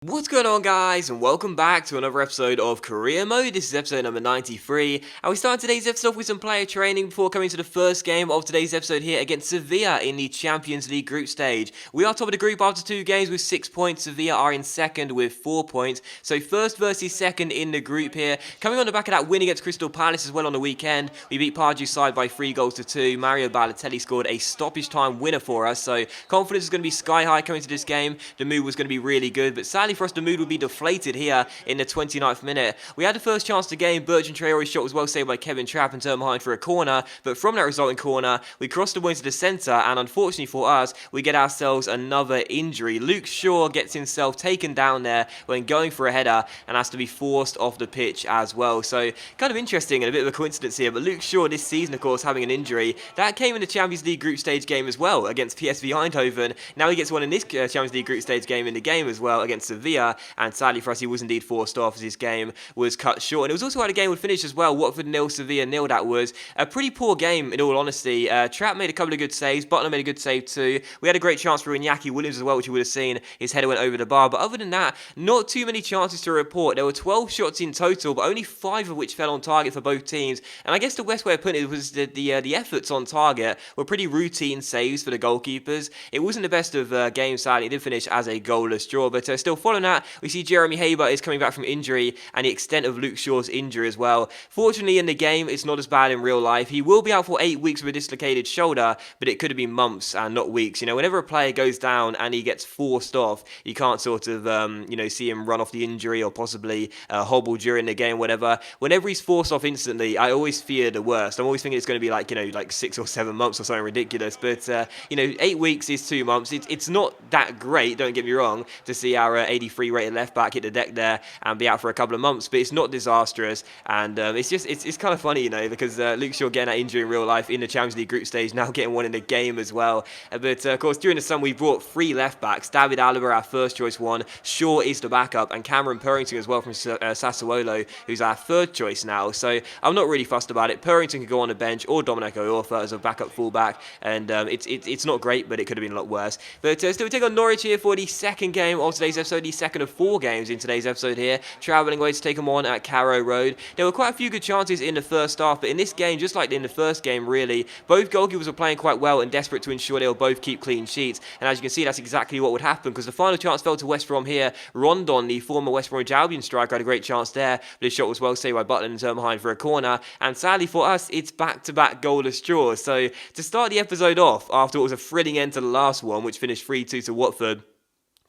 What's going on, guys, and welcome back to another episode of Career Mode. This is episode number 93, and we start today's episode off with some player training before coming to the first game of today's episode here against Sevilla in the Champions League group stage. We are top of the group after 2 games with 6 points. Sevilla are in second with 4 points, so first versus second in the group here. Coming on the back of that win against Crystal Palace as well on the weekend, we beat Pardew's side by 3-2. Mario Balotelli scored a stoppage time winner for us, so confidence is going to be sky high coming to this game. The mood was going to be really good, but sadly for us, the mood would be deflated here in the 29th minute. We had the first chance to game. Bertrand Traore's shot was well saved by Kevin Trapp and turned behind for a corner, but from that resulting corner, we crossed the ball into the centre, and unfortunately for us, we get ourselves another injury. Luke Shaw gets himself taken down there when going for a header and has to be forced off the pitch as well. So kind of interesting and a bit of a coincidence here, but Luke Shaw this season, of course, having an injury. That came in the Champions League group stage game as well against PSV Eindhoven. Now he gets one in this Champions League group stage game in the game as well against Sevilla, and sadly for us, he was indeed forced off as his game was cut short. And it was also how the game would finish as well. Watford 0, Sevilla 0. That was a pretty poor game in all honesty. Trapp made a couple of good saves. Butler made a good save too. We had a great chance for Iñaki Williams as well, which you would have seen. His header went over the bar. But other than that, not too many chances to report. There were 12 shots in total, but only 5 of which fell on target for both teams. And I guess the best way of putting it was the efforts on target were pretty routine saves for the goalkeepers. It wasn't the best of games, sadly. It did finish as a goalless draw. But still, following that, we see Jeremy Haber is coming back from injury, and the extent of Luke Shaw's injury as well. Fortunately, in the game, it's not as bad in real life. He will be out for 8 weeks with a dislocated shoulder, but it could have been months and not weeks. You know, whenever a player goes down and he gets forced off, you can't sort of, see him run off the injury or possibly hobble during the game, whatever. Whenever he's forced off instantly, I always fear the worst. I'm always thinking it's going to be like 6 or 7 months or something ridiculous. But 8 weeks is 2 months. It's not that great. Don't get me wrong. To see our 83 rated left back hit the deck there and be out for a couple of months, but it's not disastrous, and it's kind of funny, because Luke Shaw getting that injury in real life in the Champions League group stage, now getting one in the game as well. But of course, during the summer we brought 3 left backs. David Alaba, our first choice one, Shaw is the backup, and Cameron Purrington as well from Sassuolo, who's our third choice now. So I'm not really fussed about it. Purrington could go on the bench, or Dominic Iorfa as a backup fullback, and it's not great, but it could have been a lot worse. But still, we take on Norwich here for the second game of today's episode, the second of 4 games in today's episode here, travelling away to take them on at Carrow Road. There were quite a few good chances in the first half, but in this game, just like in the first game really, both goalkeepers were playing quite well and desperate to ensure they'll both keep clean sheets, and as you can see, that's exactly what would happen, because the final chance fell to West Brom here. Rondon, the former West Bromwich Albion striker, had a great chance there, but his shot was well saved by Butler and turned behind for a corner, and sadly for us, it's back-to-back goalless draws. So to start the episode off, after what was a thrilling end to the last one, which finished 3-2 to Watford,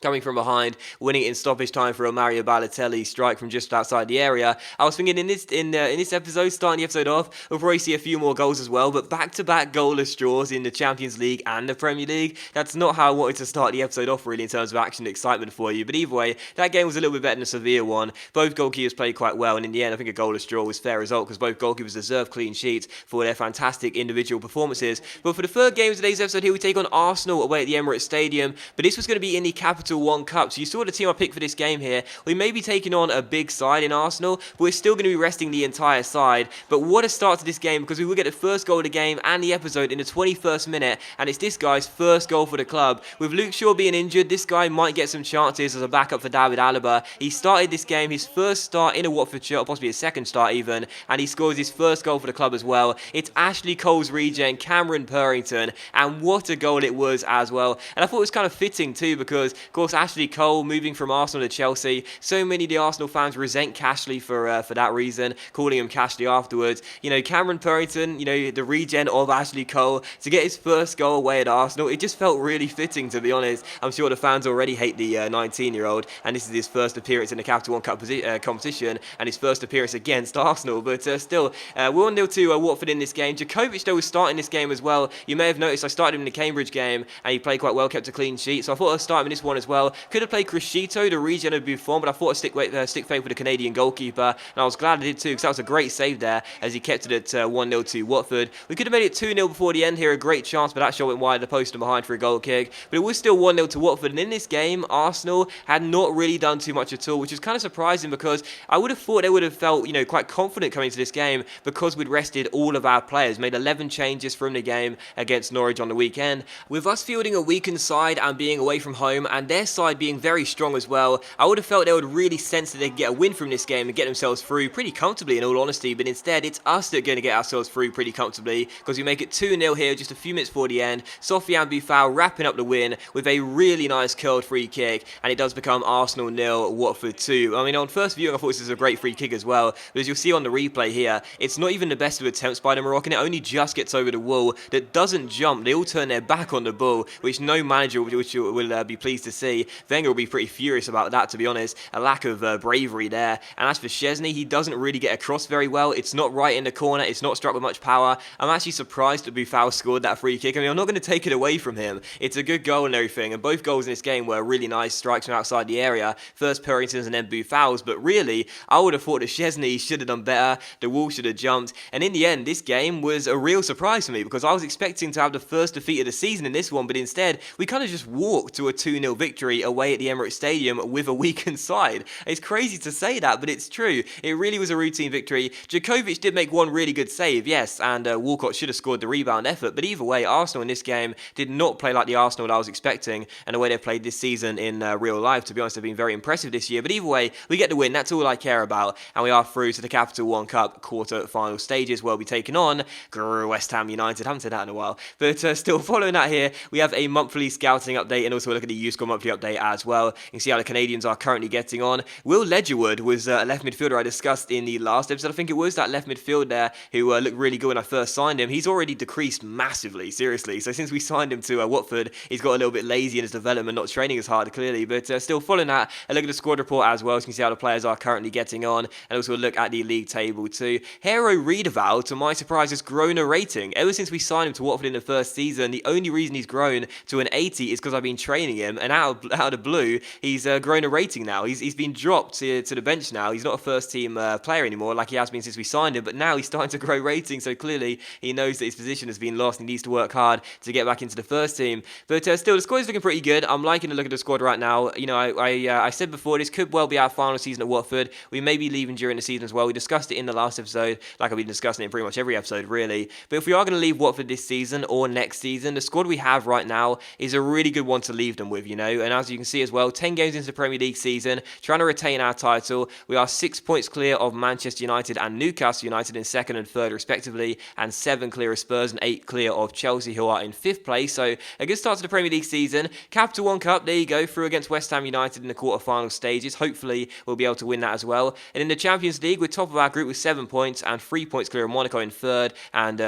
coming from behind, winning it in stoppage time for a Mario Balotelli strike from just outside the area. I was thinking in this episode, starting the episode off, we'll probably see a few more goals as well, but back-to-back goalless draws in the Champions League and the Premier League. That's not how I wanted to start the episode off really in terms of action and excitement for you, but either way, that game was a little bit better than the Sevilla one. Both goalkeepers played quite well, and in the end, I think a goalless draw was a fair result because both goalkeepers deserve clean sheets for their fantastic individual performances. But for the third game of today's episode here, we take on Arsenal away at the Emirates Stadium, but this was going to be in the Capital One Cup, so you saw the team I picked for this game here. We may be taking on a big side in Arsenal, but we're still going to be resting the entire side. But what a start to this game, because we will get the first goal of the game and the episode in the 21st minute, and it's this guy's first goal for the club. With Luke Shaw being injured, this guy might get some chances as a backup for David Alaba. He started this game, his first start in a Watford shirt, or possibly his second start even, and he scores his first goal for the club as well. It's Ashley Cole's regen, Cameron Purrington, and what a goal it was as well. And I thought it was kind of fitting too, because of course Ashley Cole moving from Arsenal to Chelsea, so many of the Arsenal fans resent Cashley for that reason, calling him Cashley afterwards. Cameron Purrington, the regen of Ashley Cole, to get his first goal away at Arsenal, it just felt really fitting, to be honest. I'm sure the fans already hate the 19-year-old, and this is his first appearance in the Capital One Cup competition, and his first appearance against Arsenal, but still, we're 1-0 to Watford in this game. Djokovic, though, was starting this game as well. You may have noticed I started him in the Cambridge game, and he played quite well, kept a clean sheet, so I thought I'd start him in this one as well. Could have played Crescito, the regen of Buffon, but I thought I'd stick faith with the Canadian goalkeeper, and I was glad I did too, because that was a great save there, as he kept it at 1-0 to Watford. We could have made it 2-0 before the end here, a great chance, but that shot went wide of the post and behind for a goal kick, but it was still 1-0 to Watford, and in this game, Arsenal had not really done too much at all, which is kind of surprising, because I would have thought they would have felt, quite confident coming into this game, because we'd rested all of our players, made 11 changes from the game against Norwich on the weekend. With us fielding a weakened side and being away from home, and their their side being very strong as well. I would have felt they would really sense that they could get a win from this game and get themselves through pretty comfortably in all honesty, but instead it's us that are going to get ourselves through pretty comfortably because we make it 2-0 here just a few minutes before the end. Sofiane Boufal wrapping up the win with a really nice curled free kick, and it does become Arsenal 0, Watford 2. I mean, on first viewing I thought this was a great free kick as well, but as you'll see on the replay here, it's not even the best of attempts by the Moroccan. It only just gets over the wall, that doesn't jump. They all turn their back on the ball, which no manager will be pleased to see. Wenger will be pretty furious about that, to be honest. A lack of bravery there. And as for Szczesny, he doesn't really get across very well. It's not right in the corner. It's not struck with much power. I'm actually surprised that Boufal scored that free kick. I mean, I'm not going to take it away from him. It's a good goal and everything, and both goals in this game were really nice strikes from outside the area. First Purrington's and then Boufal's, but really, I would have thought that Szczesny should have done better. The wall should have jumped. And in the end, this game was a real surprise for me because I was expecting to have the first defeat of the season in this one, but instead, we kind of just walked to a 2-0 victory away at the Emirates Stadium with a weakened side. It's crazy to say that, but it's true. It really was a routine victory. Djokovic did make one really good save, yes, and Walcott should have scored the rebound effort, but either way, Arsenal in this game did not play like the Arsenal that I was expecting, and the way they've played this season in real life, to be honest, they've been very impressive this year, but either way, we get the win. That's all I care about, and we are through to the Capital One Cup quarter-final stages, where we'll be taking on West Ham United. I haven't said that in a while, but still following that here, we have a monthly scouting update and also a look at the U-Score monthly update as well. You can see how the Canadians are currently getting on. Will Ledgerwood was a left midfielder I discussed in the last episode. I think it was that left midfield there who looked really good when I first signed him. He's already decreased massively, seriously. So since we signed him to Watford, he's got a little bit lazy in his development, not training as hard clearly, but still following that, a look at the squad report as well, so you can see how the players are currently getting on, and also a look at the league table too. Hero Redeval, to my surprise, has grown a rating. Ever since we signed him to Watford in the first season, the only reason he's grown to an 80 is because I've been training him, and out of the blue, he's grown a rating now. He's been dropped to the bench now. He's not a first team player anymore like he has been since we signed him, but now he's starting to grow ratings, so clearly he knows that his position has been lost and he needs to work hard to get back into the first team. But still, the squad is looking pretty good. I'm liking the look at the squad right now. You know, I said before, this could well be our final season at Watford. We may be leaving during the season as well. We discussed it in the last episode, like I've been discussing it in pretty much every episode, really. But if we are going to leave Watford this season or next season, the squad we have right now is a really good one to leave them with, you know. And as you can see as well, 10 games into the Premier League season, trying to retain our title. We are 6 points clear of Manchester United and Newcastle United in second and third respectively, and 7 clear of Spurs and 8 clear of Chelsea, who are in 5th place. So a good start to the Premier League season. Capital One Cup, there you go, through against West Ham United in the quarter-final stages. Hopefully we'll be able to win that as well. And in the Champions League, we're top of our group with 7 points and 3 points clear of Monaco in third, and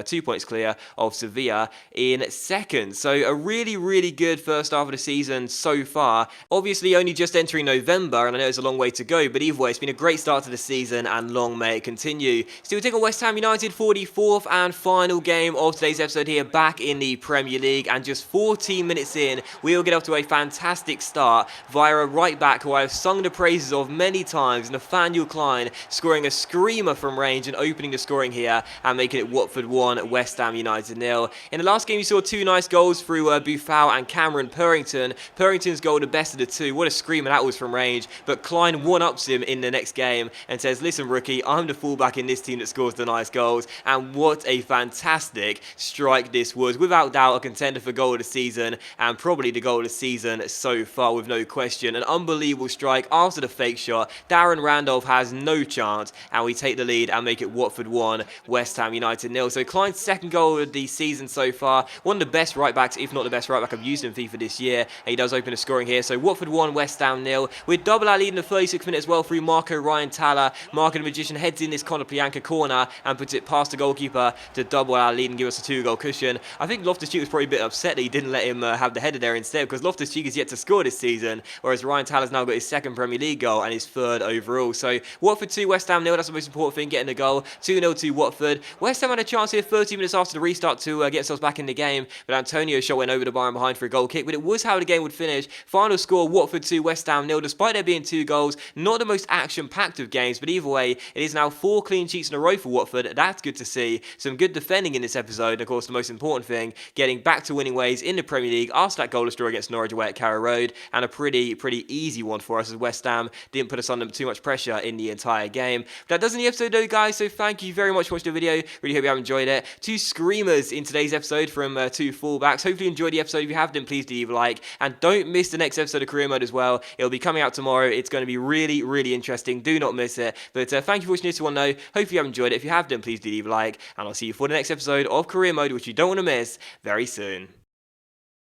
2 points clear of Sevilla in second. So a really, really good first half of the season so far. Obviously only just entering November, and I know it's a long way to go, but either way, it's been a great start to the season, and long may it continue. Still taking on West Ham United for the fourth and final game of today's episode here, back in the Premier League, and just 14 minutes in, we will get off to a fantastic start via a right back who I have sung the praises of many times, Nathaniel Klein, scoring a screamer from range and opening the scoring here, and making it Watford 1, West Ham United 0. In the last game, you saw 2 nice goals through Boufal and Cameron Purrington. Purrington's goal, the best of the 2. What a screamer that was from range, but Klein one-ups him in the next game and says, listen rookie, I'm the fullback in this team that scores the nice goals, and what a fantastic strike this was. Without doubt, a contender for goal of the season, and probably the goal of the season so far with no question. An unbelievable strike after the fake shot. Darren Randolph has no chance, and we take the lead and make it Watford 1, West Ham United 0. So Klein's second goal of the season so far. One of the best right backs, if not the best right back I've used in FIFA this year, and he does open the scoring here. So Watford 1, West Ham 0. We're double our lead in the 36th minute as well through Marco Ryan Talla. Marco the Magician heads in this Konoplyanka corner and puts it past the goalkeeper to double our lead and give us a 2-goal cushion. I think Loftus-Cheek was probably a bit upset that he didn't let him have the header there instead, because Loftus-Cheek is yet to score this season, whereas Ryan Talla's now got his second Premier League goal and his third overall. So Watford 2, West Ham 0. That's the most important thing, getting the goal. 2-0 to Watford. West Ham had a chance here 30 minutes after the restart to get themselves back in the game, but Antonio's shot went over the bar and behind for a goal kick, but it was how the game would finish. Final score, Watford 2, West Ham 0. Despite there being 2 goals, not the most action-packed of games, but either way, it is now 4 clean sheets in a row for Watford. That's good to see. Some good defending in this episode, and of course the most important thing, getting back to winning ways in the Premier League after that goalless draw against Norwich away at Carrow Road, and a pretty easy one for us as West Ham didn't put us under too much pressure in the entire game. But that does end the episode though, guys, so thank you very much for watching the video. Really hope you have enjoyed it. 2 screamers in today's episode from 2 fullbacks. Hopefully you enjoyed the episode. If you have, then please do leave a like, and don't don't miss the next episode of Career Mode as well. It'll be coming out tomorrow. It's going to be really, really interesting. Do not miss it. But thank you for watching this one though. Hope you have enjoyed it. If you have, then please do leave a like, and I'll see you for the next episode of Career Mode, which you don't want to miss very soon.